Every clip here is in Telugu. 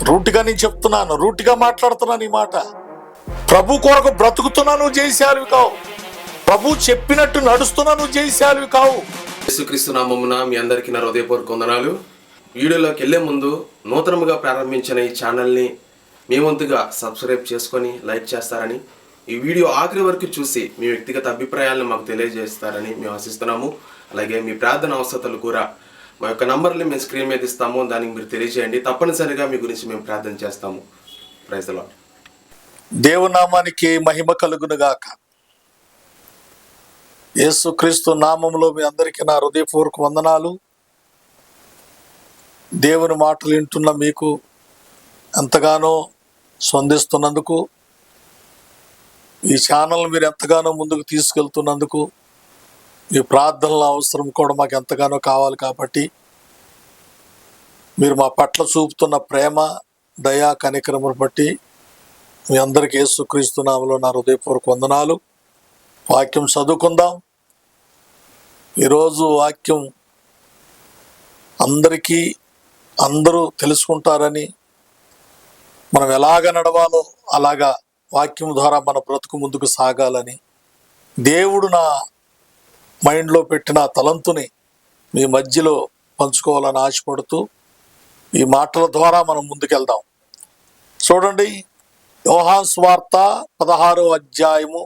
రూటిగా నేను చెప్తున్నాను, రూటిగా మాట్లాడుతున్నాను ఈ మాట. ప్రభు కొరకు బ్రతుకుతున్నా నువ్వు జయశాలివి కావు. ప్రభు చెప్పినట్టు నడుస్తున్నా నువ్వు జయశాలివి కావు. యేసుక్రీస్తు నామమున మీ అందరికీ నా హృదయపూర్వక వందనాలు. వీడియోలోకి వెళ్లే ముందు నూతనముగా ప్రారంభించిన ఈ ఛానల్ని మీ వంతుగా సబ్స్క్రైబ్ చేసుకొని లైక్ చేస్తారని, ఈ వీడియో ఆఖరి వరకు చూసి మీ వ్యక్తిగత అభిప్రాయాలను మాకు తెలియజేస్తారని మేము ఆశిస్తున్నాము. అలాగే మీ ప్రార్థన అవసరతలు కూడా మా యొక్క నంబర్ని మేము స్క్రీన్ మీద ఇస్తాము, దానికి మీరు తెలియజేయండి. తప్పనిసరిగా మీ గురించి మేము ప్రార్థన చేస్తాము. Praise the lord. దేవునామానికి మహిమ కలుగునుగాక. యేసుక్రీస్తు నామములో మీ అందరికీ నా హృదయపూర్వక వందనాలు. దేవుని మాటలు వింటున్న మీకు ఎంతగానో స్పందిస్తున్నందుకు, ఈ ఛానల్ మీరు ఎంతగానో ముందుకు తీసుకెళ్తున్నందుకు, మీ ప్రార్థనల అవసరం కూడా మాకు ఎంతగానో కావాలి. కాబట్టి మీరు మా పట్ల చూపుతున్న ప్రేమ, దయా, కనికరమును బట్టి మీ అందరికీ యేసుక్రీస్తు నామములో నా హృదయపూర్వక వందనాలు. వాక్యం చదువుకుందాం. ఈరోజు వాక్యం అందరూ తెలుసుకుంటారని, మనం ఎలాగ నడవాలో అలాగా వాక్యం ద్వారా మన బ్రతుకు ముందుకు సాగాలని దేవుడు నా మైండ్లో పెట్టిన తలంతుని మీ మధ్యలో పంచుకోవాలని ఆశపడుతూ ఈ మాటల ద్వారా మనం ముందుకెళ్దాం. చూడండి, యోహాను సువార్త 16వ అధ్యాయము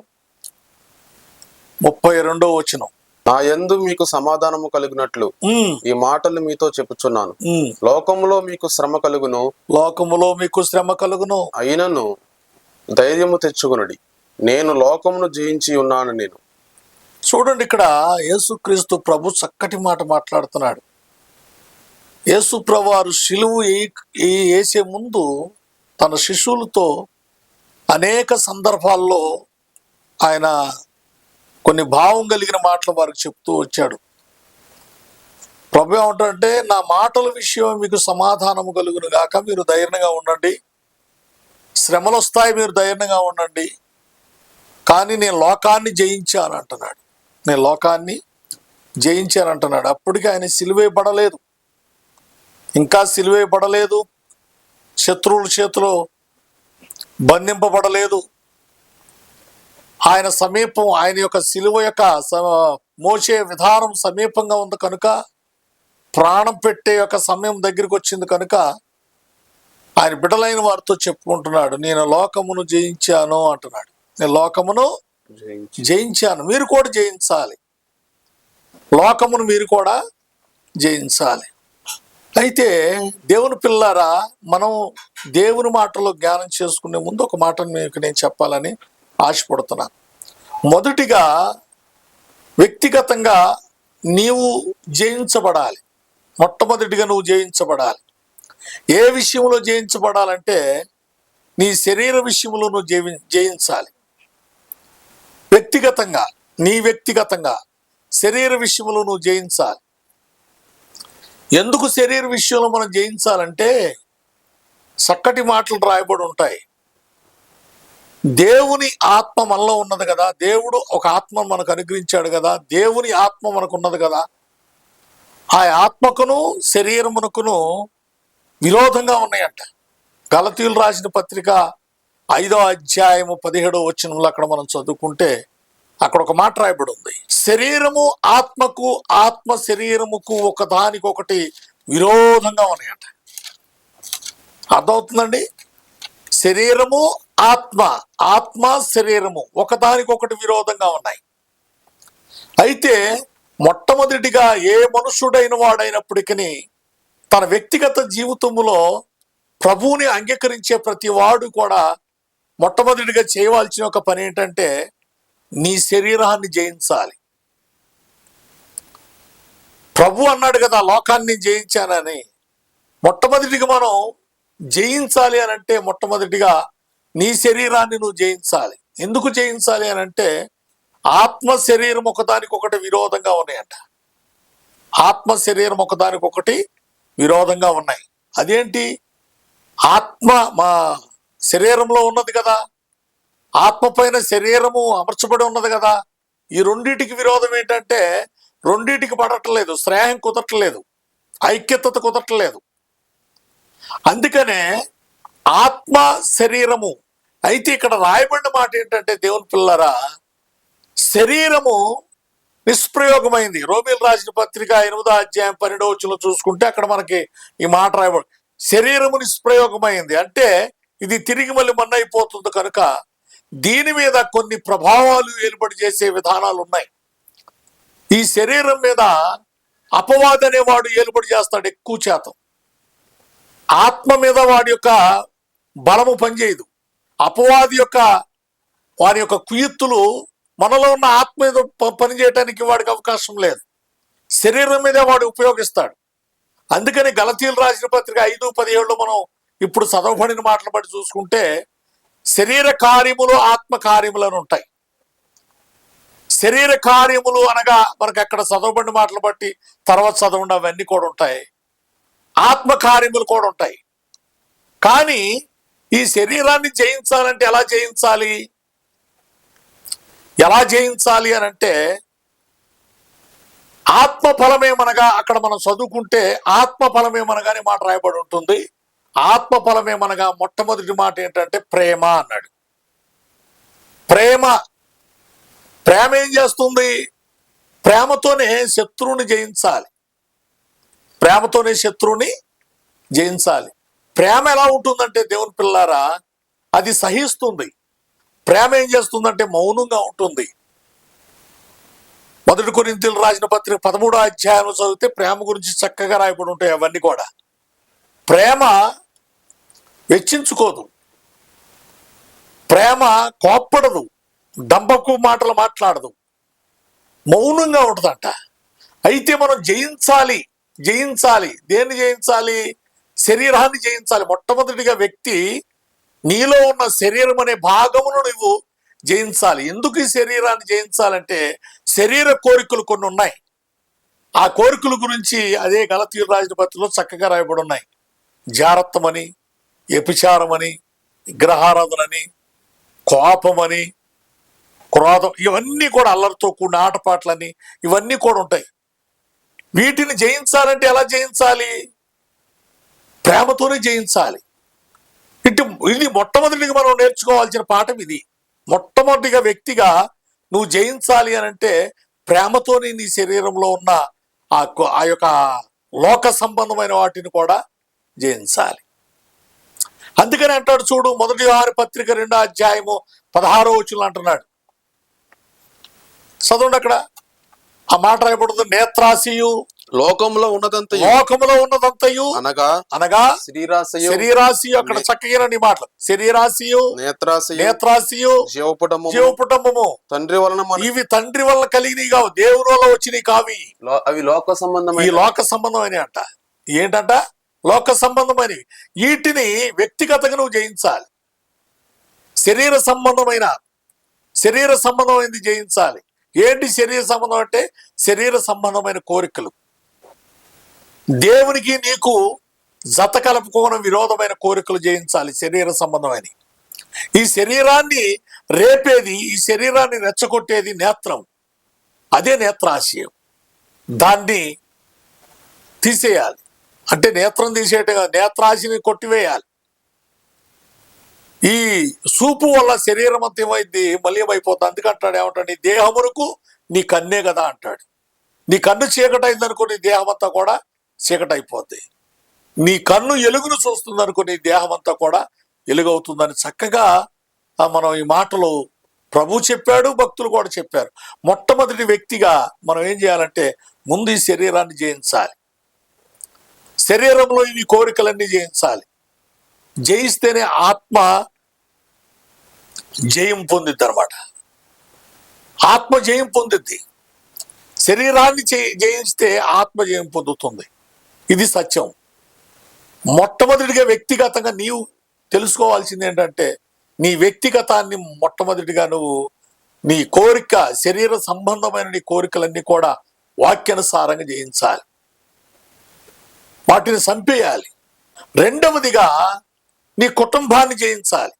32వ వచనం. నా యందు మీకు సమాధానము కలుగునట్లు ఈ మాటలు మీతో చెప్పుచున్నాను. లోకములో మీకు శ్రమ కలుగును, అయినను ధైర్యము తెచ్చుకొనుడి, నేను లోకమును జయించి ఉన్నాను. నేను చూడండి, ఇక్కడ యేసుక్రీస్తు ప్రభు చక్కటి మాట మాట్లాడుతున్నాడు. యేసు ప్రభువారు శిలువ వేసే ముందు తన శిష్యులతో అనేక సందర్భాల్లో ఆయన కొన్ని భావం కలిగిన మాటలు వారికి చెప్తూ వచ్చాడు. ప్రభు ఏమంటాడంటే, నా మాటల విషయం మీకు సమాధానము కలుగును గాక, మీరు ధైర్యంగా ఉండండి. శ్రమలు వస్తాయి, మీరు ధైర్యంగా ఉండండి. కానీ నేను లోకాన్ని జయించాను అంటున్నాడు. నేను లోకాన్ని జయించాను అంటున్నాడు. అప్పటికి ఆయన సిలువేయబడలేదు, ఇంకా సిలువేయబడలేదు, శత్రువుల చేతిలో బంధింపబడలేదు. ఆయన సమీపం, ఆయన యొక్క సిలువ యొక్క మోసే విధానం సమీపంగా ఉంది కనుక, ప్రాణం పెట్టే యొక్క సమయం దగ్గరికి వచ్చింది కనుక ఆయన బిడ్డలైన వారితో చెప్పుకుంటున్నాడు, నేను లోకమును జయించాను అంటున్నాడు. నేను లోకమును జయించాను, మీరు కూడా జయించాలి. లోకమును మీరు కూడా జయించాలి. అయితే దేవుని పిల్లారా, మనం దేవుని మాటలో జ్ఞానం చేసుకునే ముందు ఒక మాటను మీకు నేను చెప్పాలని ఆశపడుతున్నాను. మొదటిగా వ్యక్తిగతంగా నీవు జయించబడాలి. మొట్టమొదటిగా నువ్వు జయించబడాలి. ఏ విషయంలో జయించబడాలంటే నీ శరీర విషయంలో నువ్వు జయించాలి. వ్యక్తిగతంగా శరీర విషయంలో నువ్వు జయించాలి. ఎందుకు శరీర విషయంలో మనం జయించాలంటే చక్కటి మాటలు రాయబడి ఉంటాయి. దేవుని ఆత్మ మనలో ఉన్నది కదా, దేవుడు ఒక ఆత్మ మనకు అనుగ్రహించాడు కదా, దేవుని ఆత్మ మనకు ఉన్నది కదా. ఆ ఆత్మకును శరీరమునకును విరోధంగా ఉన్నాయంట. గలతీయులు రాసిన పత్రిక 5వ అధ్యాయము 17వ వచనంలో అక్కడ మనం చదువుకుంటే అక్కడ ఒక మాట రాయబడి ఉంది. శరీరము ఆత్మకు, ఆత్మ శరీరముకు ఒకదానికొకటి విరోధంగా ఉన్నాయంట. అర్థమవుతుందండి? శరీరము ఆత్మ శరీరము ఒకదానికొకటి విరోధంగా ఉన్నాయి. అయితే మొట్టమొదటిగా ఏ మనుషుడైన వాడైనప్పటికీ తన వ్యక్తిగత జీవితంలో ప్రభువుని అంగీకరించే ప్రతి వాడు కూడా మొట్టమొదటిగా చేయవలసిన ఒక పని ఏంటంటే నీ శరీరాన్ని జయించాలి. ప్రభు అన్నాడు కదా, లోకాన్ని జయించానని. మొట్టమొదటిగా మనం జయించాలి అని అంటే మొట్టమొదటిగా నీ శరీరాన్ని నువ్వు జయించాలి. ఎందుకు జయించాలి అని అంటే ఆత్మ శరీరం ఒకదానికొకటి విరోధంగా ఉన్నాయంట. ఆత్మ శరీరం ఒకదానికొకటి విరోధంగా ఉన్నాయి. అదేంటి? ఆత్మ మా శరీరంలో ఉన్నది కదా, ఆత్మ పైన శరీరము అమర్చబడి ఉన్నది కదా. ఈ రెండింటికి విరోధం ఏంటంటే రెండింటికి పడట్లేదు, శ్రేయం కుదరట్లేదు, ఐక్యత కుదరట్లేదు. అందుకనే ఆత్మ శరీరము. అయితే ఇక్కడ రాయబడిన మాట ఏంటంటే దేవుని పిల్లరా, శరీరము నిష్ప్రయోగమైంది. రోమీలు రాసిన పత్రిక 8వ అధ్యాయం 12వ వచనంలో చూసుకుంటే అక్కడ మనకి ఈ మాట రాయబడి, శరీరము నిష్ప్రయోగమైంది అంటే ఇది తిరిగి మళ్ళీ మన్నైపోతుంది కనుక దీని మీద కొన్ని ప్రభావాలు ఏర్పడి చేసే విధానాలు ఉన్నాయి. ఈ శరీరం మీద అపవాది అనేవాడు ఏలుబడి చేస్తాడు ఎక్కువ శాతం. ఆత్మ మీద వాడి యొక్క బలము పనిచేయదు. అపవాది యొక్క వారి యొక్క కుయుత్తులు మనలో ఉన్న ఆత్మ మీద పనిచేయటానికి వాడికి అవకాశం లేదు. శరీరం మీద వాడు ఉపయోగిస్తాడు. అందుకని గలతీయులు రాసిన పత్రిక 5:17 మనం ఇప్పుడు చదవబడిన మాటలు బట్టి చూసుకుంటే శరీర కార్యములు ఆత్మ కార్యములను ఉంటాయి. శరీర కార్యములు అనగా మనకు అక్కడ చదవబడిన మాటలు బట్టి తర్వాత చదవండి అవన్నీ కూడా ఉంటాయి. ఆత్మ కార్యములు కూడా ఉంటాయి. కానీ ఈ శరీరాన్ని జయించాలంటే ఎలా జయించాలి? ఎలా జయించాలి అని అంటే ఆత్మ ఫలమేమనగా అక్కడ మనం చదువుకుంటే ఆత్మ ఫలమేమనగానే మాట రాయబడి ఉంటుంది. ఆత్మ ఫలమేమనగా మొట్టమొదటి మాట ఏంటంటే ప్రేమ అన్నాడు. ప్రేమ ఏం చేస్తుంది? ప్రేమతోనే శత్రువుని జయించాలి. ప్రేమతోనే శత్రువుని జయించాలి. ప్రేమ ఎలా ఉంటుందంటే దేవుని పిల్లారా, అది సహిస్తుంది. ప్రేమ ఏం చేస్తుందంటే మౌనంగా ఉంటుంది. 1 కొరింథీయులు రాసిన పత్రిక 13వ అధ్యాయం చదివితే ప్రేమ గురించి చక్కగా రాయబడి ఉంటాయి అవన్నీ కూడా. ప్రేమ వెచ్చించుకోదు, ప్రేమ కోప్పడదు, డంబకు మాటలు మాట్లాడదు, మౌనంగా ఉంటుందంట. అయితే మనం జయించాలి. దేన్ని జయించాలి? శరీరాన్ని జయించాలి. మొట్టమొదటిగా వ్యక్తి నీలో ఉన్న శరీరం అనే భాగమును నువ్వు జయించాలి. ఎందుకు ఈ శరీరాన్ని జయించాలంటే శరీర కోరికలు కొన్ని ఉన్నాయి. ఆ కోరికల గురించి అదే గలతీయులు రాసిన పత్రికలో చక్కగా రాయబడి ఉన్నాయి. జారత్వమని, వ్యభిచారమని, విగ్రహారాధనని, కోపమని, క్రోధం, ఇవన్నీ కూడా అల్లరితో కూడిన ఆటపాట్లని ఇవన్నీ కూడా ఉంటాయి. వీటిని జయించాలంటే ఎలా జయించాలి? ప్రేమతోనే జయించాలి. ఇది మొట్టమొదటిగా మనం నేర్చుకోవాల్సిన పాఠం ఇది. మొట్టమొదటిగా వ్యక్తిగా నువ్వు జయించాలి అని అంటే ప్రేమతోనే నీ శరీరంలో ఉన్న ఆ యొక్క లోక సంబంధమైన వాటిని కూడా జయించాలి. అందుకని అంటాడు చూడు, 1 యోహాను పత్రిక 2వ అధ్యాయము 16వ వచనం అంటున్నాడు. చదవండి అక్కడ ఆ మాట రాయబడుతుంది. నేత్రాశియు లోకంలో ఉన్నదంతయు అనగా శరీరాశియు అక్కడ చక్కగా నీ మాటలు శరీరాశియు నేత్రాశియు జీవపుటంబము తండ్రి వలన ఇవి తండ్రి వలన కలిగినవి కావు, దేవుని వల్ల వచ్చినవి కావి. అవి లోక సంబంధమైన అంట. ఏంటంట? లోక సంబంధమైనవి. వీటిని వ్యక్తిగతంగా నువ్వు జయించాలి. శరీర సంబంధమైనది జయించాలి. ఏంటి శరీర సంబంధం అంటే? శరీర సంబంధమైన కోరికలు, దేవునికి నీకు జత కలుపుకోవడం విరోధమైన కోరికలు జయించాలి. శరీర సంబంధమైన ఈ శరీరాన్ని రేపేది, ఈ శరీరాన్ని రెచ్చగొట్టేది నేత్రం. అదే నేత్రాశయం. దాన్ని తీసేయాలి. అంటే నేత్రం తీసేయటం, నేత్రాశిని కొట్టివేయాలి. ఈ చూపు వల్ల శరీరం అంతా ఏమైంది? మలియమైపోతుంది. అందుకంటాడు ఏమంటాడు? నీ దేహమునకు నీ కన్నే కదా అంటాడు. నీ కన్ను చీకటైంది అనుకో, నీ దేహం అంతా కూడా చీకటైపోద్ది. నీ కన్ను ఎలుగును చూస్తుంది అనుకో, నీ దేహం అంతా కూడా ఎలుగవుతుందని చక్కగా మనం ఈ మాటలు ప్రభు చెప్పాడు, భక్తులు కూడా చెప్పారు. మొట్టమొదటి వ్యక్తిగా మనం ఏం చేయాలంటే ముందు ఈ శరీరాన్ని జయించాలి. శరీరంలో ఇవి కోరికలన్నీ జయించాలి. జయిస్తేనే ఆత్మ జయం పొందిద్ది అనమాట. ఆత్మ జయం పొందిద్ది. శరీరాన్ని జయిస్తే ఆత్మ జయం పొందుతుంది. ఇది సత్యం. మొట్టమొదటిగా వ్యక్తిగతంగా నీవు తెలుసుకోవాల్సింది ఏంటంటే నీ వ్యక్తిగతాన్ని మొట్టమొదటిగా నువ్వు నీ కోరిక, శరీర సంబంధమైన నీ కోరికలన్నీ కూడా వాక్యానుసారంగా జయించాలి. వాటిని చంపేయాలి. రెండవదిగా నీ కుటుంబాన్ని జయించాలి.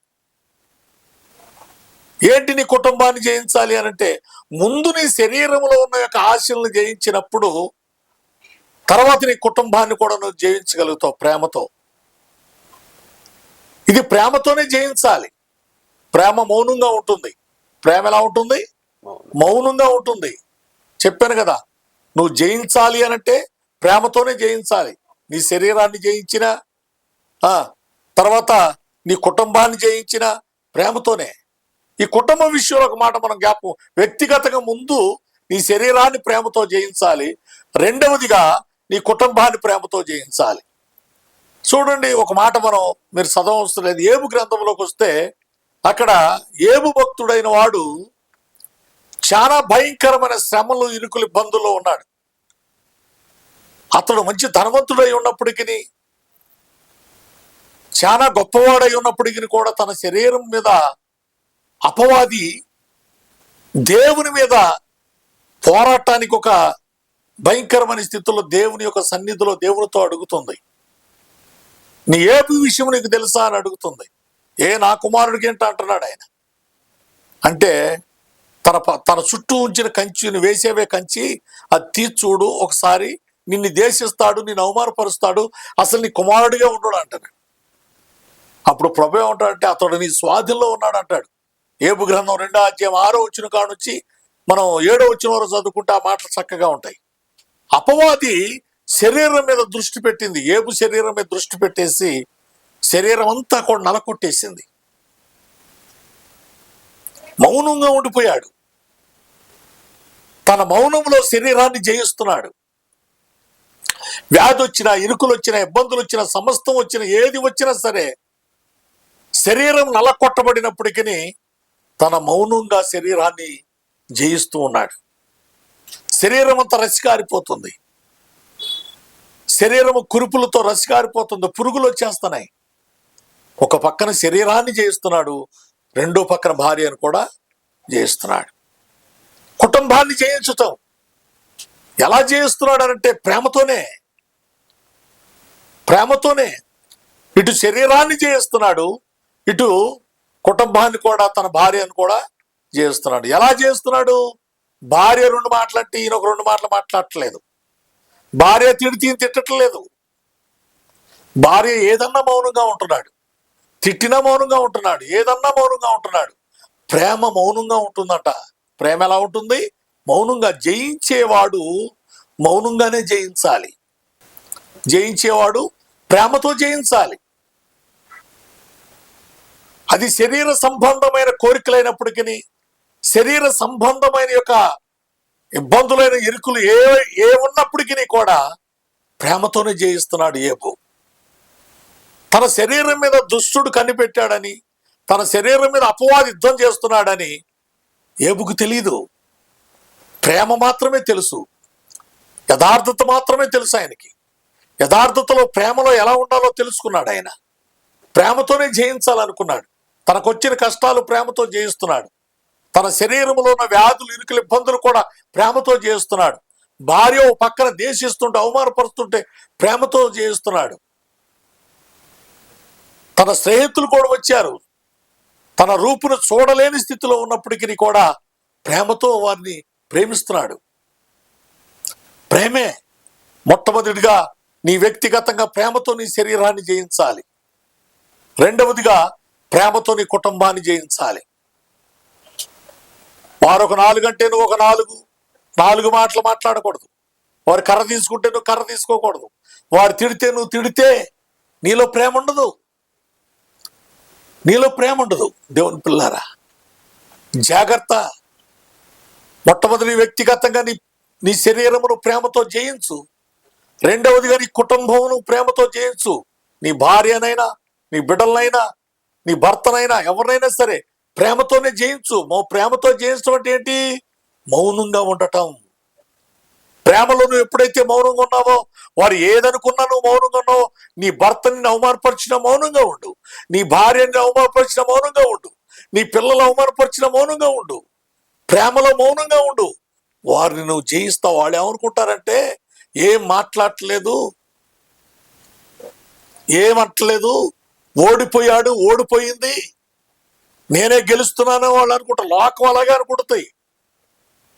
ఏంటి నీ కుటుంబాన్ని జయించాలి అనంటే ముందు నీ శరీరంలో ఉన్న యొక్క ఆశలను జయించినప్పుడు తర్వాత నీ కుటుంబాన్ని కూడా నువ్వు జయించగలుగుతావు ప్రేమతో. ఇది ప్రేమతోనే జయించాలి. ప్రేమ మౌనంగా ఉంటుంది. ప్రేమ ఎలా ఉంటుంది? మౌనంగా ఉంటుంది. చెప్పాను కదా, నువ్వు జయించాలి అనంటే ప్రేమతోనే జయించాలి. నీ శరీరాన్ని జయించిన, తర్వాత నీ కుటుంబాన్ని జయించిన ప్రేమతోనే. ఈ కుటుంబం విషయంలో ఒక మాట మనం జ్ఞాపకం, వ్యక్తిగతంగా ముందు నీ శరీరాన్ని ప్రేమతో జయించాలి, రెండవదిగా నీ కుటుంబాన్ని ప్రేమతో జయించాలి. చూడండి, ఒక మాట మనం మీరు చదవవసరం లేదు. ఏబు గ్రంథంలోకి వస్తే అక్కడ ఏబు భక్తుడైన వాడు చాలా భయంకరమైన శ్రమలు, ఇరుకులు, ఇబ్బందుల్లో ఉన్నాడు. అతడు మంచి ధనవంతుడై ఉన్నప్పటికీ, చాలా గొప్పవాడై ఉన్నప్పటికీ కూడా తన శరీరం మీద అపవాది దేవుని మీద పోరాటానికి ఒక భయంకరమైన స్థితిలో దేవుని యొక్క సన్నిధిలో దేవునితో అడుగుతుంది. నీ ఏబు విషయం నీకు తెలుసా అని అడుగుతుంది. నా కుమారుడికి ఏంటి అంటున్నాడు ఆయన. అంటే తన చుట్టూ ఉంచిన కంచిని, వేసేవే కంచి, అది తీర్చుడు, ఒకసారి నిన్ను దేశిస్తాడు, నిన్ను అవమానపరుస్తాడు, అసలు నీ కుమారుడిగా ఉండడు అంటాడు. అప్పుడు ప్రభు ఏమంటాడంటే అతడు నీ స్వాధీనంలో ఉన్నాడు అంటాడు. ఏబు గ్రంథం 2వ అధ్యాయం 6వ వచనం కానుంచి మనం 7వ వచనం వరకు చదువుకుంటే ఆ మాటలు చక్కగా ఉంటాయి. అపవాది శరీరం మీద దృష్టి పెట్టింది. ఏబు శరీరం మీద దృష్టి పెట్టేసి శరీరం అంతా కూడా నలకొట్టేసింది. మౌనంగా ఉండిపోయాడు. తన మౌనంలో శరీరాన్ని జయిస్తున్నాడు. వ్యాధి వచ్చినా, ఇరుకులు వచ్చినా, ఇబ్బందులు వచ్చినా, సమస్తం వచ్చినా, ఏది వచ్చినా సరే శరీరం నలకొట్టబడినప్పటికీ తన మౌనంగా శరీరాన్ని జయిస్తూ ఉన్నాడు. శరీరం అంతా రసికారిపోతుంది. శరీరము కురుపులతో రసికారిపోతుంది. పురుగులు వచ్చేస్తున్నాయి. ఒక పక్కన శరీరాన్ని జయిస్తున్నాడు, రెండో పక్కన భార్యను కూడా జయిస్తున్నాడు. కుటుంబాన్ని జయించటం ఎలా జయిస్తున్నాడు అంటే ప్రేమతోనే. ఇటు శరీరాన్ని జయిస్తున్నాడు, ఇటు కుటుంబాన్ని కూడా, తన భార్యను కూడా జయిస్తున్నాడు. ఎలా చేస్తున్నాడు? భార్య 2 మాటలంటే ఈయన ఒక 2 మాటలు మాట్లాడట్లేదు. భార్య తిడితే తిట్టట్లేదు. భార్య ఏదన్నా మౌనంగా ఉంటున్నాడు, తిట్టినా మౌనంగా ఉంటున్నాడు, ఏదన్నా మౌనంగా ఉంటున్నాడు. ప్రేమ మౌనంగా ఉంటుందట. ప్రేమ ఎలా ఉంటుంది? మౌనంగా. జయించేవాడు మౌనంగానే జయించాలి. జయించేవాడు ప్రేమతో జయించాలి. అది శరీర సంబంధమైన కోరికలైనప్పటికీ, శరీర సంబంధమైన యొక్క ఇబ్బందులైన ఇరుకులు ఏ ఉన్నప్పటికీ కూడా ప్రేమతోనే జయిస్తున్నాడు ఏబు. తన శరీరం మీద దుష్టుడు కనిపెట్టాడని, తన శరీరం మీద అపవాది యుద్ధం చేస్తున్నాడని ఏబుకు తెలీదు. ప్రేమ మాత్రమే తెలుసు, యథార్థత మాత్రమే తెలుసు ఆయనకి. యథార్థతలో, ప్రేమలో ఎలా ఉండాలో తెలుసుకున్నాడు ఆయన. ప్రేమతోనే జయించాలనుకున్నాడు. తనకొచ్చిన కష్టాలు ప్రేమతో జయిస్తున్నాడు. తన శరీరంలో ఉన్న వ్యాధులు, ఇరుకులు, ఇబ్బందులు కూడా ప్రేమతో జయిస్తున్నాడు. భార్య ఓ పక్కన దేశిస్తుంటే, అవమానపరుస్తుంటే ప్రేమతో జయిస్తున్నాడు. తన స్నేహితులు కూడా వచ్చారు. తన రూపును చూడలేని స్థితిలో ఉన్నప్పటికీ కూడా ప్రేమతో వారిని ప్రేమిస్తున్నాడు. ప్రేమే మొట్టమొదటిగా నీ వ్యక్తిగతంగా ప్రేమతో నీ శరీరాన్ని జయించాలి. రెండవదిగా ప్రేమతో నీ కుటుంబాన్ని జయించాలి. వారు ఒక 4 అంటే నువ్వు ఒక 4 మాటలు మాట్లాడకూడదు. వారు కర్ర తీసుకుంటే నువ్వు కర్ర తీసుకోకూడదు. వారు తిడితే నువ్వు తిడితే నీలో ప్రేమ ఉండదు. దేవుని పిల్లారా, జాగ్రత్త. మొట్టమొదటి వ్యక్తిగతంగా నీ శరీరమును ప్రేమతో జయించు. రెండవదిగా నీ కుటుంబమును ప్రేమతో జయించు. నీ భార్యనైనా, నీ బిడ్డలనైనా, నీ భర్తనైనా, ఎవరినైనా సరే ప్రేమతోనే జయించు. ప్రేమతో జయించడం అంటే ఏంటి? మౌనంగా ఉండటం. ప్రేమలో నువ్వు ఎప్పుడైతే మౌనంగా ఉన్నావో, వారు ఏదనుకున్నా నువ్వు మౌనంగా ఉన్నావో, నీ భర్తని అవమానపరిచిన మౌనంగా ఉండు, నీ భార్యని అవమానపరిచిన మౌనంగా ఉండు, నీ పిల్లలు అవమానపరిచిన మౌనంగా ఉండు. ప్రేమలో మౌనంగా ఉండు. వారిని నువ్వు జయిస్తావు. వాళ్ళు ఏమనుకుంటారంటే ఏం మాట్లాడట్లేదు, ఏమంటలేదు, ఓడిపోయాడు, ఓడిపోయింది, నేనే గెలుస్తున్నాను వాళ్ళు అనుకుంటా. లోకం అలాగే అనుకుంటాయి.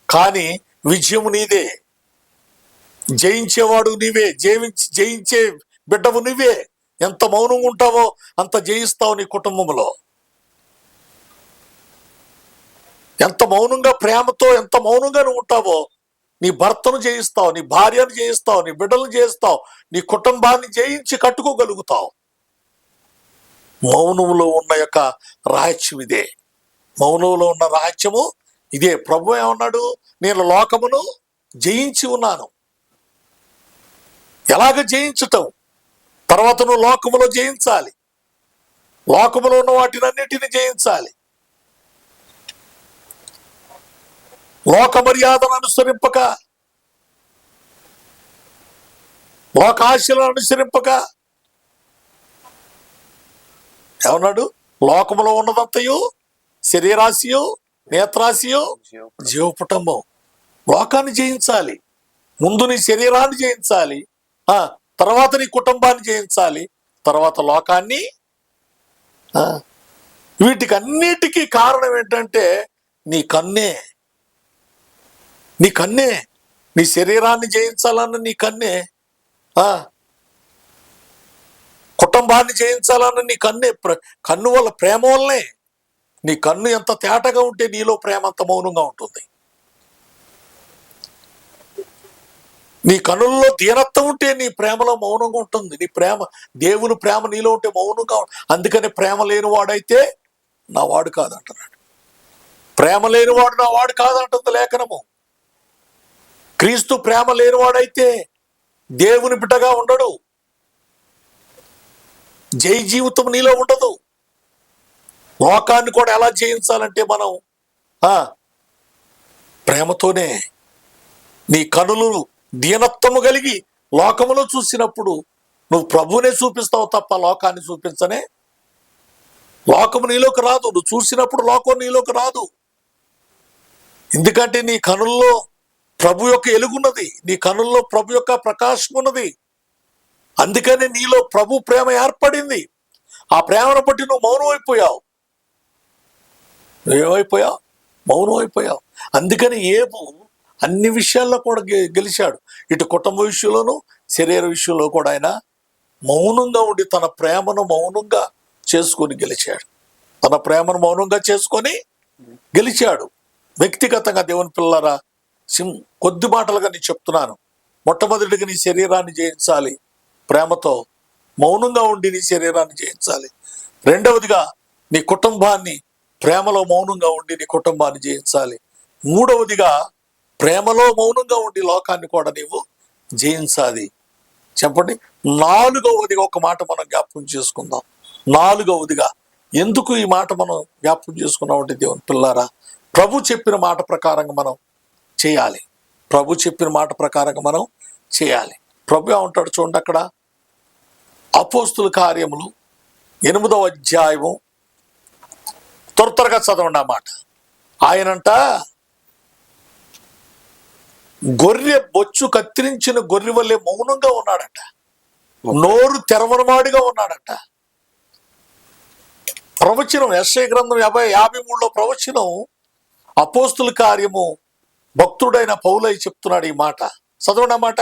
కానీ విజయం నీదే. జయించేవాడు నీవే, జయించే బిడ్డవు నువ్వే. ఎంత మౌనంగా ఉంటావో అంత జయిస్తావు నీ కుటుంబంలో. ఎంత మౌనంగా ప్రేమతో ఎంత మౌనంగా నువ్వు ఉంటావో నీ భర్తను జయిస్తావు, నీ భార్యను జయిస్తావు, నీ బిడ్డలను జయిస్తావు, నీ కుటుంబాన్ని జయించి కట్టుకోగలుగుతావు. మౌనంలో ఉన్న యొక్క రహస్యం ఇదే. మౌనంలో ఉన్న రహస్యము ఇదే. ప్రభు ఏమన్నాడు? నేను లోకమును జయించి ఉన్నాను. ఎలాగ జయించటం? తర్వాత నువ్వు లోకములో జయించాలి. లోకములో ఉన్న వాటినన్నిటిని జయించాలి. లోక మర్యాదను అనుసరింపక, లోకాశలను అనుసరింపక, ఏమన్నాడు? లోకములో ఉన్నదంతయు శరీరాశయు, నేత్రాశయు, జీవపుటంబం. లోకాన్ని జయించాలి. ముందు నీ శరీరాన్ని జయించాలి, తర్వాత నీ కుటుంబాన్ని జయించాలి, తర్వాత లోకాన్ని. వీటికి అన్నిటికీ కారణం ఏంటంటే నీ కన్నే. నీ కన్నే. నీ శరీరాన్ని జయించాలన్న నీ కన్నే, కుటుంబాన్ని జయించాలన్న నీ కన్నే. కన్ను వల్ల, ప్రేమ వల్లనే. నీ కన్ను ఎంత తేటగా ఉంటే నీలో ప్రేమ అంత మౌనంగా ఉంటుంది. నీ కన్నుల్లో దీనత్వం ఉంటే నీ ప్రేమలో మౌనంగా ఉంటుంది. నీ ప్రేమ, దేవుని ప్రేమ నీలో ఉంటే మౌనంగా. అందుకని ప్రేమ లేనివాడైతే నా వాడు కాదంటున్నాడు. ప్రేమ లేనివాడు నా వాడు కాదంటుంది లేఖనము. క్రీస్తు ప్రేమ లేనివాడైతే దేవుని బిడ్డగా ఉండడు. జై జీవితం నీలో ఉండదు. లోకాన్ని కూడా ఎలా జయించాలంటే మనం ప్రేమతోనే. నీ కనులు దీనత్వము కలిగి లోకములో చూసినప్పుడు నువ్వు ప్రభువునే చూపిస్తావు తప్ప లోకాన్ని చూపించనే. లోకము నీలోకి రాదు. నువ్వు చూసినప్పుడు లోకం నీలోకి రాదు. ఎందుకంటే నీ కనుల్లో ప్రభు యొక్క ఎలుగున్నది, నీ కనుల్లో ప్రభు యొక్క ప్రకాశం ఉన్నది. అందుకని నీలో ప్రభు ప్రేమ ఏర్పడింది. ఆ ప్రేమను బట్టి నువ్వు మౌనం అయిపోయావు. నువ్వేమైపోయావు? మౌనం అయిపోయావు. అందుకని ఏబు అన్ని విషయాల్లో కూడా గెలిచాడు. ఇటు కుటుంబ విషయంలోనూ శరీర విషయంలో కూడా ఆయన మౌనంగా ఉండి తన ప్రేమను మౌనంగా చేసుకొని గెలిచాడు. తన ప్రేమను మౌనంగా చేసుకొని గెలిచాడు. వ్యక్తిగతంగా దేవుని పిల్లరా, కొద్ది మాటలుగా నేను చెప్తున్నాను. మొట్టమొదటిగా నీ శరీరాన్ని జయించాలి ప్రేమతో, మౌనంగా ఉండి నీ శరీరాన్ని జయించాలి. రెండవదిగా నీ కుటుంబాన్ని ప్రేమలో మౌనంగా ఉండి నీ కుటుంబాన్ని జయించాలి. మూడవదిగా ప్రేమలో మౌనంగా ఉండి లోకాన్ని కూడా నీవు జయించాలి. చెప్పండి. నాలుగవదిగా ఒక మాట మనం జ్ఞాపకం చేసుకుందాం. నాలుగవదిగా ఎందుకు ఈ మాట మనం జ్ఞాపకం చేసుకున్నాం అంటే, దేవుని పిల్లారా, ప్రభు చెప్పిన మాట ప్రకారంగా మనం చేయాలి. ప్రభు చెప్పిన మాట ప్రకారంగా మనం చేయాలి. ప్రభు ఏమంటాడు చూడండి అక్కడ, అపోస్తుల కార్యములు 8వ అధ్యాయము, త్వరగా చదవండి ఆ మాట. ఆయనంట గొర్రె బొచ్చు కత్తిరించిన గొర్రె వల్లే మౌనంగా ఉన్నాడట. నోరు తెరవనవాడిగా ఉన్నాడట. ప్రవచనం యెషయా గ్రంథం 53లో ప్రవచనం, అపోస్తుల కార్యము భక్తుడైన పౌలై చెప్తున్నాడు ఈ మాట. చదవండి ఆ మాట.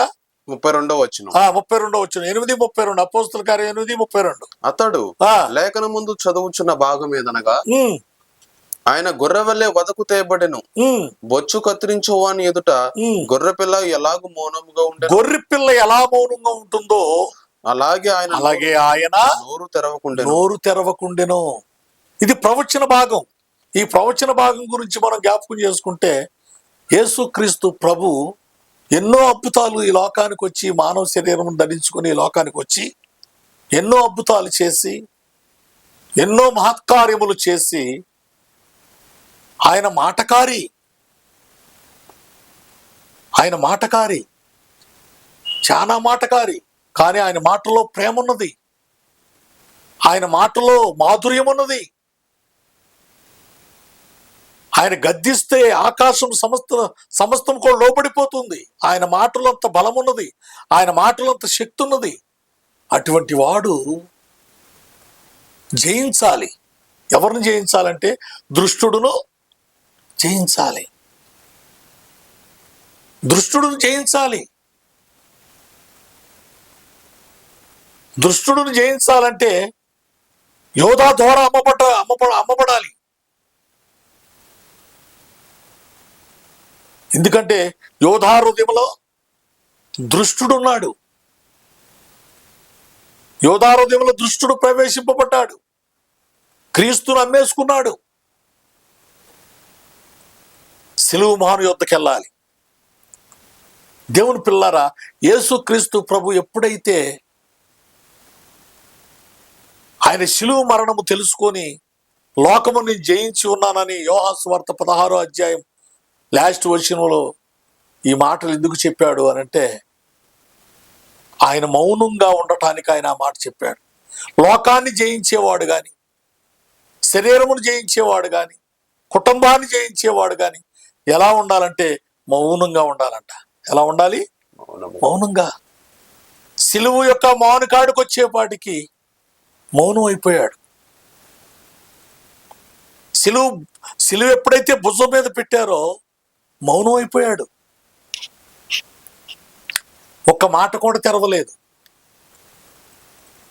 32వ వచనం. 32వ వచనం. 8:32. అపోస్తుల కార్యం 8:32. అతడు లేఖన ముందు చదువుచున్న భాగం ఏదనగా, ఆయన గొర్రె వల్లే వదకు తేబడెను, బొచ్చు కత్తిరించు వాని ఎదుట గొర్రె పిల్ల ఎలాగూ మౌనముగా ఉండే. గొర్రె పిల్ల ఎలా మౌనంగా ఉంటుందో అలాగే ఆయన నోరు తెరవకుండెను. ఇది ప్రవచన భాగం. ఈ ప్రవచన భాగం గురించి మనం జ్ఞాపకం చేసుకుంటే, యేసుక్రీస్తు ప్రభు ఎన్నో అద్భుతాలు ఈ లోకానికి వచ్చి, మానవ శరీరం ధరించుకుని ఈ లోకానికి వచ్చి ఎన్నో అద్భుతాలు చేసి, ఎన్నో మహత్కార్యములు చేసి, ఆయన మాటకారి. ఆయన మాటకారి, చాలా మాటకారి. కానీ ఆయన మాటలో ప్రేమ ఉన్నది. ఆయన మాటలో మాధుర్యం ఉన్నది. ఆయన గద్దిస్తే ఆకాశం సమస్తం కూడా లోబడిపోతుంది. ఆయన మాటలో అంత బలం ఉన్నది. ఆయన మాటలో అంత శక్తి ఉన్నది. అటువంటి వాడు జయించాలి. ఎవరిని జయించాలంటే దుష్టుడును జయించాలి. దుష్టుడును జయించాలి. దుష్టుడిని జయించాలంటే యోధా ద్వారా అమ్మబడాలి. ఎందుకంటే యోధా హృదయంలో దుష్టుడున్నాడు. యోధా హృదయంలో దుష్టుడు ప్రవేశింపబడ్డాడు. క్రీస్తును అమ్మేసుకున్నాడు. సిలువ మహాను యొద్దకు వెళ్ళాలి. దేవుని పిల్లారా, యేసు క్రీస్తు ప్రభు ఎప్పుడైతే ఆయన సిలువ మరణము తెలుసుకొని లోకముని జయించి ఉన్నానని యోహాను సువార్త 16వ అధ్యాయం లాస్ట్ వచనంలో ఈ మాటలు ఎందుకు చెప్పాడు అనంటే, ఆయన మౌనంగా ఉండటానికి ఆయన ఆ మాట చెప్పాడు. లోకాన్ని జయించేవాడు కానీ, శరీరమును జయించేవాడు కానీ, కుటుంబాన్ని జయించేవాడు కానీ ఎలా ఉండాలంటే మౌనంగా ఉండాలంట. ఎలా ఉండాలి? మౌనంగా. సిలువ యొక్క మౌనకాడికి వచ్చేపాటికి మౌనం అయిపోయాడు. సిలువ ఎప్పుడైతే భుజం మీద పెట్టారో మౌనం అయిపోయాడు. ఒక్క మాట కూడా తెరవలేదు.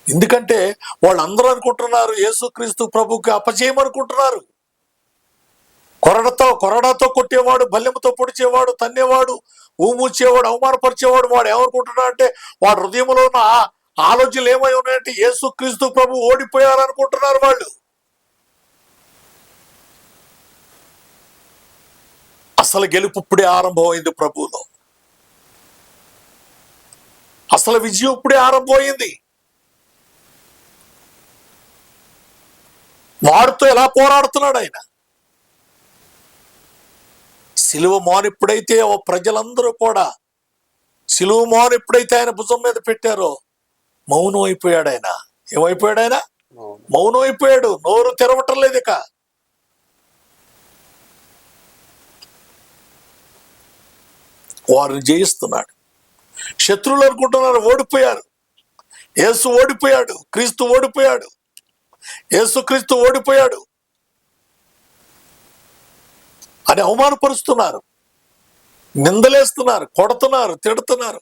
ఎందుకంటే వాళ్ళందరూ అనుకుంటున్నారు యేసుక్రీస్తు ప్రభుకి అపజయమనుకుంటున్నారు. కొరడాతో కొట్టేవాడు, బల్లెముతో పొడిచేవాడు, తన్నేవాడు, ఊమూచేవాడు, అవమానపరిచేవాడు వాడు ఏమనుకుంటున్నాడు అంటే, వాడు హృదయంలో ఉన్న ఆలోచనలు ఏమై ఉన్నాయంటే యేసుక్రీస్తు ప్రభు ఓడిపోయారనుకుంటున్నారు వాళ్ళు. అసలు గెలుపు ఇప్పుడే ఆరంభమైంది ప్రభువులో. అసలు విజయం ఇప్పుడే ఆరంభమైంది. వాడితో ఎలా పోరాడుతున్నాడు ఆయన. సిలువ మోహన్ ఎప్పుడైతే ప్రజలందరూ కూడా సిలువ మోహన్ ఎప్పుడైతే ఆయన భుజం మీద పెట్టారో మౌనం అయిపోయాడు ఆయన. ఏమైపోయాడు ఆయన? మౌనం అయిపోయాడు. నోరు తెరవటం లేదు ఇక. వారిని జయిస్తున్నాడు. శత్రువులు అనుకుంటున్నారు ఓడిపోయారు. యేసు ఓడిపోయాడు, క్రీస్తు ఓడిపోయాడు, యేసుక్రీస్తు ఓడిపోయాడు అని అవమానపరుస్తున్నారు, నిందలేస్తున్నారు, కొడుతున్నారు, తిడుతున్నారు,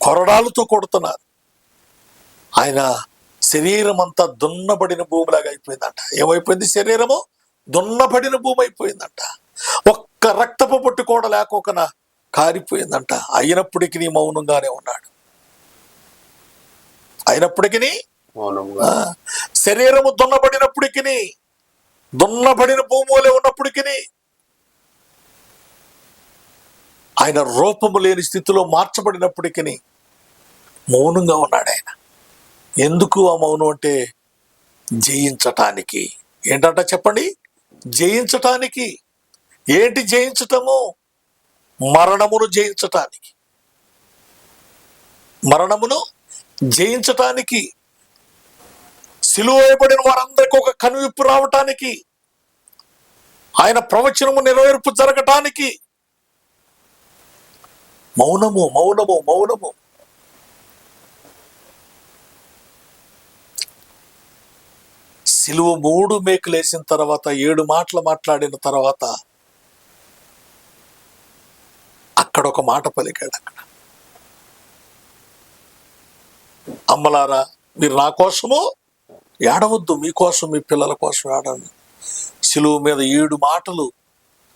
కొరడాలతో కొడుతున్నారు. ఆయన శరీరం అంతా దున్నబడిన భూమిలాగా అయిపోయిందంట. ఏమైపోయింది? శరీరము దున్నబడిన భూమి అయిపోయిందంట. ఒక్క రక్తపు పొట్టు కూడా లేకోకనా కారిపోయిందంట. అయినప్పటికీ మౌనంగానే ఉన్నాడు. అయినప్పటికీ శరీరము దున్నబడినప్పటికీ, దున్నబడిన భూమిలో ఉన్నప్పటికీ, ఆయన రూపము లేని స్థితిలో మార్చబడినప్పటికీ మౌనంగా ఉన్నాడు ఆయన. ఎందుకు ఆ మౌనం అంటే జయించటానికి. ఏంటంట చెప్పండి? జయించటానికి. ఏంటి జయించటము? మరణమును జయించటానికి. మరణమును జయించటానికి, సిలువ వేయబడిన వారందరికీ ఒక కనువిప్పు రావటానికి, ఆయన ప్రవచనము నెరవేర్పు జరగటానికి మౌనము, మౌనము, మౌనము. సిలువ 3 మేకులు వేసిన తర్వాత 7 మాటలు మాట్లాడిన తర్వాత అక్కడ ఒక మాట పలికాడు. అక్కడ, అమ్మలారా మీరు నా కోసము ఏడవద్దు, మీకోసం మీ పిల్లల కోసం ఏడవండి. సిలువ మీద 7 మాటలు,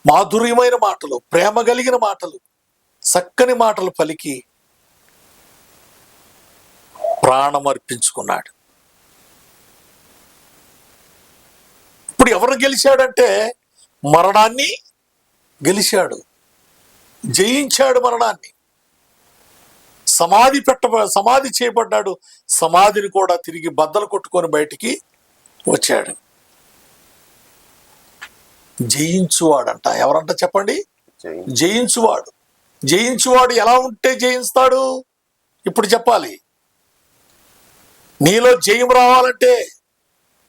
మాధుర్యమైన మాటలు, ప్రేమ కలిగిన మాటలు, చక్కని మాటలు పలికి ప్రాణం అర్పించుకున్నాడు. ఇప్పుడు ఎవరు గెలిచాడంటే మరణాన్ని గెలిచాడు, జయించాడు మరణాన్ని. సమాధి చేయబడ్డాడు. సమాధిని కూడా తిరిగి బద్దలు కొట్టుకొని బయటికి వచ్చాడు. జయించువాడంట. ఎవరంట చెప్పండి? జయించువాడు. జయించువాడు ఎలా ఉంటే జయిస్తాడు? ఇప్పుడు చెప్పాలి. నీలో జయం రావాలంటే,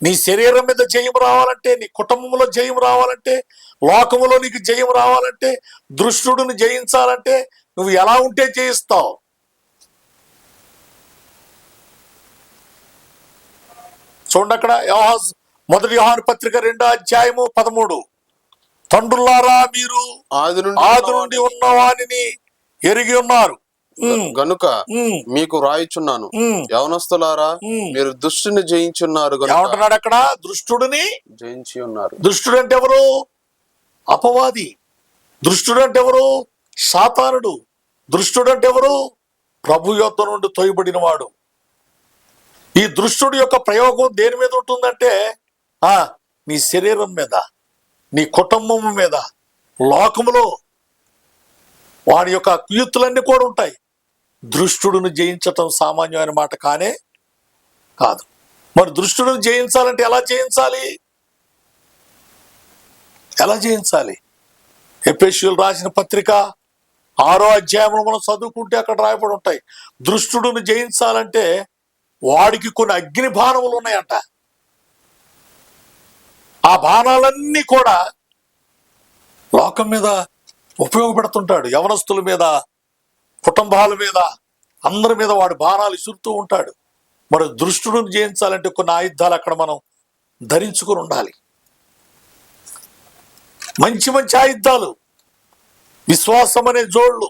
నీ శరీరం మీద జయం రావాలంటే, నీ కుటుంబంలో జయం రావాలంటే, లోకములో నీకు జయం రావాలంటే, దుష్టుడిని జయించాలంటే నువ్వు ఎలా ఉంటే జయిస్తావు? చూడండి అక్కడ మొదటి యోహాను పత్రిక 2వ అధ్యాయము 13. తండ్రులారా మీరు ఆది నుండి ఉన్నవానిని ఎరిగి ఉన్నారు. గనుక ఉమ్, మీకు రాయిచున్నాను, ఉమ్, యవనస్తులారా, ఉమ్. మీరు దుష్టుని జయించున్నారు గనుక ఏమంటున్నాడు అక్కడ? దుష్టుడిని. జయించి ఉన్నారు. దుష్టుడు అంటే ఎవరు? అపవాది. దుష్టుడు అంటే ఎవరు? సాతానుడు. దుష్టుడు అంటే ఎవరు? ప్రభు యొద్ద నుండి తోయబడిన వాడు. ఈ దుష్టుడి యొక్క ప్రయోగం దేని మీద ఉంటుందంటే నీ శరీరం మీద, నీ కుటుంబం మీద, లోకములో వాడి యొక్క కుయుక్తులన్నీ కూడా ఉంటాయి. దుష్టుడిని జయించటం సామాన్యమైన మాట కానే కాదు. మరి దుష్టుడిని జయించాలంటే ఎలా జయించాలి? ఎలా జయించాలి? ఎఫెసీయులు రాసిన పత్రిక 6వ అధ్యాయంలో మనం చదువుకుంటే అక్కడ రాయబడి ఉంటాయి. దుష్టుడిని జయించాలంటే వాడికి కొన్ని అగ్ని బాణములు ఉన్నాయంట. ఆ బాణాలన్నీ కూడా లోకం మీద ఉపయోగపడుతుంటాడు. యవనస్తుల మీద, కుటుంబాల మీద, అందరి మీద వాడు బాణాలు ఇసురుతూ ఉంటాడు. మరి దుష్టుడిని జయించాలంటే కొన్ని ఆయుధాలు అక్కడ మనం ధరించుకుని ఉండాలి. మంచి మంచి ఆయుధాలు, విశ్వాసం అనే జోళ్ళు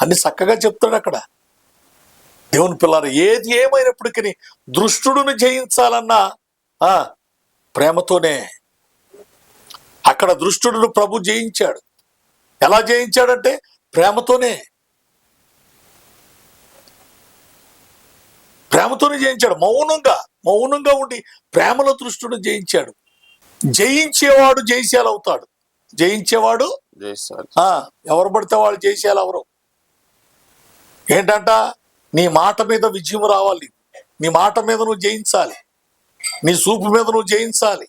అన్ని చక్కగా చెప్తాడు అక్కడ. దేవుని పిల్లలు, ఏది ఏమైనప్పటికీ దుష్టుడిని జయించాలన్నా ప్రేమతోనే. అక్కడ దుష్టుడును ప్రభు జయించాడు. ఎలా జయించాడంటే ప్రేమతోనే. ప్రేమతోనే జయించాడు. మౌనంగా ఉండి ప్రేమలో దుష్టుడిని జయించాడు. జయించేవాడు జయశాలి అవుతాడు. జయించేవాడు ఎవరు పడితే వాళ్ళు జయశాలి అవరు. ఏంటంట? నీ మాట మీద విజయం రావాలి. నీ మాట మీద నువ్వు జయించాలి. నీ చూపు మీద నువ్వు జయించాలి.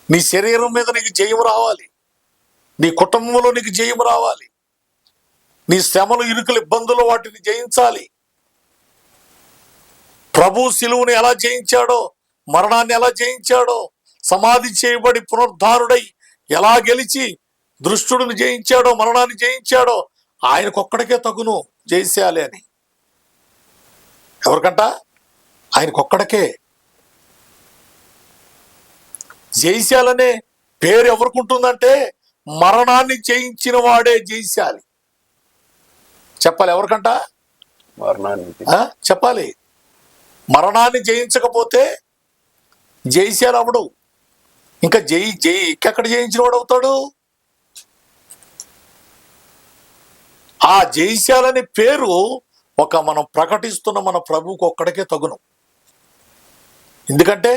నీ శరీరం మీద నీకు జయం రావాలి. నీ కుటుంబంలో నీకు జయం రావాలి. నీ శ్రమలు, ఇరుకులు, ఇబ్బందులు వాటిని జయించాలి. ప్రభు శిలువుని ఎలా జయించాడో, మరణాన్ని ఎలా జయించాడో, సమాధి చేయబడి పునరుద్ధారుడై ఎలా గెలిచి దుష్టుడిని జయించాడో, మరణాన్ని జయించాడో, ఆయనకొక్కడికే తగును జయించాలి అని. ఎవరికంట? ఆయనకొక్కడికే. జయశాలనే పేరు ఎవరికి ఉంటుందంటే మరణాన్ని జయించిన వాడే జయశాలి. చెప్పాలి. ఎవరికంట? చెప్పాలి. మరణాన్ని జయించకపోతే జయశాలి అవడు. ఇంకా ఇంకెక్కడ జయించిన వాడు అవుతాడు? ఆ జయశాలని పేరు మనం ప్రకటిస్తున్న మన ప్రభువుకు ఒక్కడికే తగును. ఎందుకంటే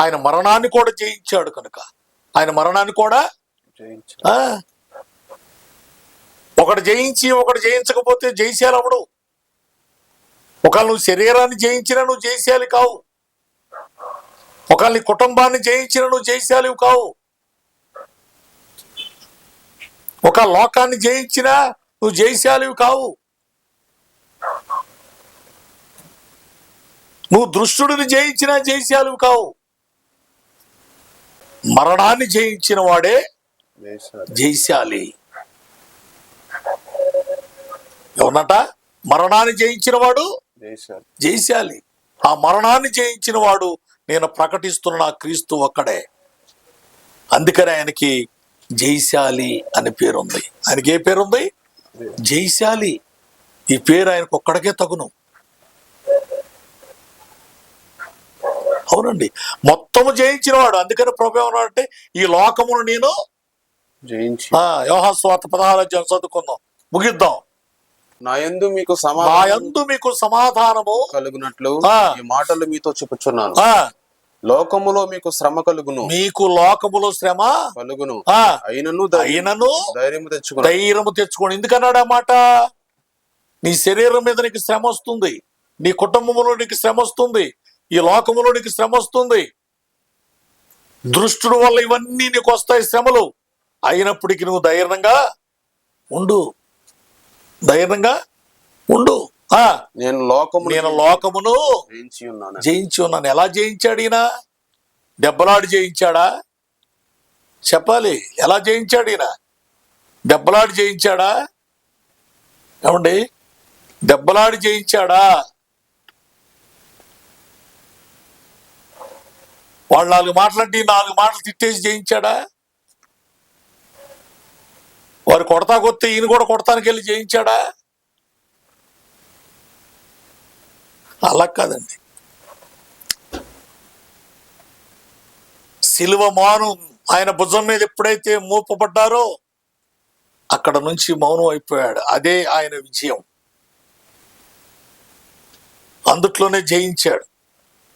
ఆయన మరణాన్ని కూడా జయించాడు కనుక. ఆయన మరణాన్ని కూడా ఒకటి జయించి ఒకటి జయించకపోతే జయశాలి అవడు. ఒకవేళ నువ్వు శరీరాన్ని జయించినా నువ్వు జయశాలి కావు. ఒకవేళ నీ కుటుంబాన్ని జయించినా నువ్వు జయశాలివి కావు. ఒక లోకాన్ని జయించినా నువ్వు జయశాలివి కావు. నువ్వు దుష్టుడిని జయించినా జయశాలివి కావు. మరణాన్ని జయించిన వాడే జయశాలి. ఎవరన్నట? మరణాన్ని జయించిన వాడు జయశాలి. ఆ మరణాన్ని జయించిన వాడు నేను ప్రకటిస్తున్న నా క్రీస్తు ఒక్కడే. అందుకని ఆయనకి జయశాలి అనే పేరుంది. ఆయనకి ఏ పేరుంది? జయశాలి. ఈ పేరు ఆయనకు ఒక్కడికే తగును. అవునండి, మొత్తము జయించిన వాడు. అందుకని ప్రభు ఏమన్నాడంటే ఈ లోకమును నేను జయించి. యోహాను సువార్త 16వ అధ్యాయం చదువుకుందాం, ముగిద్దాం. నా యందు మీకు సమాధానము కలుగునట్లు ఈ మాటలు మీతో చెప్పుచున్నాను. లోకములో మీకు శ్రమ కలుగును. మీకు లోకములో శ్రమ కలుగును. అయినను ధైర్యము తెచ్చుకోండి. ఎందుకన్నాడు ఆ మాట? నీ శరీరం మీద నీకు శ్రమ వస్తుంది. నీ కుటుంబంలో నీకు శ్రమ వస్తుంది. ఈ లోకములో నీకు శ్రమ వస్తుంది. దృష్టుడు వల్ల ఇవన్నీ నీకు వస్తాయి శ్రమలు. అయినప్పటికీ నువ్వు ధైర్యంగా ఉండు. నేను లోకమును జయించి ఉన్నాను. ఎలా జయించాడు ఈయన? దెబ్బలాడి జయించాడా? చెప్పాలి. ఎలా జయించాడు ఈయన? దెబ్బలాడి జయించాడా? ఏమండి, దెబ్బలాడి జయించాడా? వాళ్ళు 4 మాటలంటే 4 మాటలు తిట్టేసి జయించాడా? వారు కొడతాకొస్తే ఈయన కూడా కొడతానికి వెళ్ళి జయించాడా? అలా కాదండి. సిలువ మాను ఆయన భుజం మీద ఎప్పుడైతే మోపబడ్డారో అక్కడ నుంచి మౌనం అయిపోయాడు. అదే ఆయన విజయం. అందుట్లోనే జయించాడు.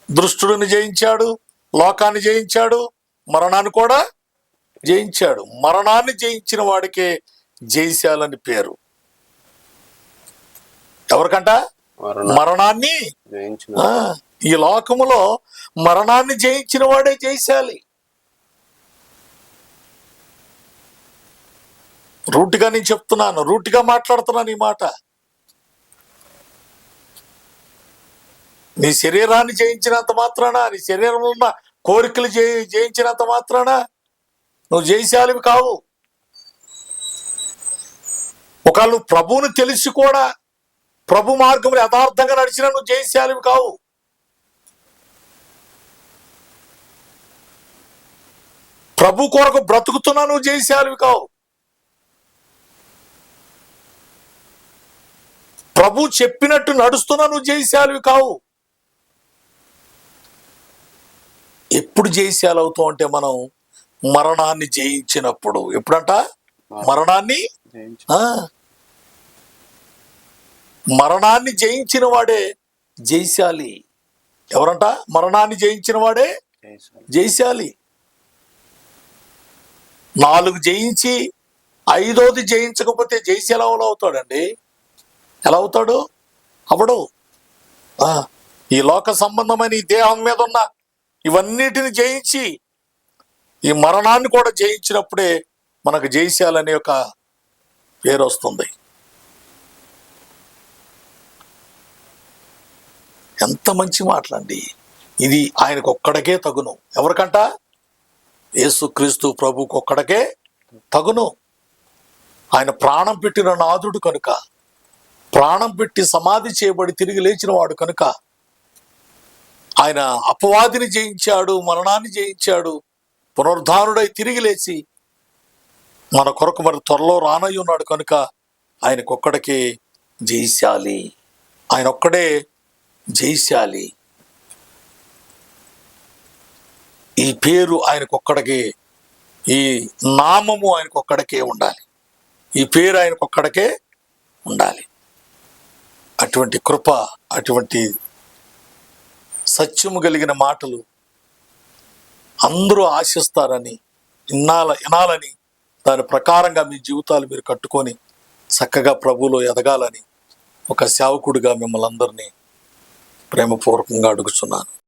దుష్టుడిని జయించాడు, లోకాన్ని జయించాడు, మరణాన్ని కూడా జయించాడు. మరణాన్ని జయించిన వాడికే జయశాలని పేరు. ఎవరికంట? మరణాన్ని ఈ లోకములో మరణాన్ని జయించిన వాడే జయశాలి. రూట్గా నేను చెప్తున్నాను, రూట్గా మాట్లాడుతున్నాను ఈ మాట. నీ శరీరాన్ని జయించినంత మాత్రాన, నీ శరీరంలో ఉన్న కోరికలు జయించినంత మాత్రాన నువ్వు జయశాలివి కావు. ఒకవేళ నువ్వు ప్రభువుని తెలిసి కూడా ప్రభు మార్గంలో యథార్థంగా నడిచినా నువ్వు జయశాలివి కావు. ప్రభు కొరకు బ్రతుకుతున్నా నువ్వు జయశాలివి కావు. ప్రభు చెప్పినట్టు నడుస్తున్నా నువ్వు జయశాలివి కావు. ఎప్పుడు జయశాలి అవుతావు అంటే మనం మరణాన్ని జయించినప్పుడు. ఎప్పుడంట? మరణాన్ని జయించిన వాడే జయశాలి. ఎవరంట? మరణాన్ని జయించిన వాడే జయశాలి. 4 జయించి 5వది జయించకపోతే జయశాలి ఎలా అవుతాడండి? ఎలా అవుతాడు? అవడు. ఈ లోక సంబంధమైన ఈ దేహం మీద ఉన్న ఇవన్నిటిని జయించి ఈ మరణాన్ని కూడా జయించినప్పుడే మనకు జయశాలి అనే ఒక పేరు వస్తుంది. ఎంత మంచి మాటలండి. ఇది ఆయనకు ఒక్కడికే తగును. ఎవరికంట? యేసుక్రీస్తు ప్రభువుకు ఒక్కడికే తగును. ఆయన ప్రాణం పెట్టిన నాథుడు కనుక, ప్రాణం పెట్టి సమాధి చేయబడి తిరిగి లేచిన వాడు కనుక, ఆయన అపవాదిని జయించాడు, మరణాన్ని జయించాడు, పునరుద్ధానుడై తిరిగి లేచి మన కొరకు మరి త్వరలో రానయ్య ఉన్నాడు కనుక ఆయనకొక్కడికే జయశాలి. ఆయన ఒక్కడే జయశాలి. ఈ పేరు ఆయనకొక్కడికే, ఈ నామము ఆయనకొక్కడికే ఉండాలి. ఈ పేరు ఆయనకొక్కడికే ఉండాలి. అటువంటి కృప, అటువంటి సత్యము కలిగిన మాటలు అందరూ ఆశిస్తారని, వినాలని, దాని ప్రకారంగా మీ జీవితాలు మీరు కట్టుకొని చక్కగా ప్రభువులో ఎదగాలని ఒక సేవకుడిగా మిమ్మల్ని అందరినీ ప్రేమపూర్వకంగా అడుగుతున్నాను.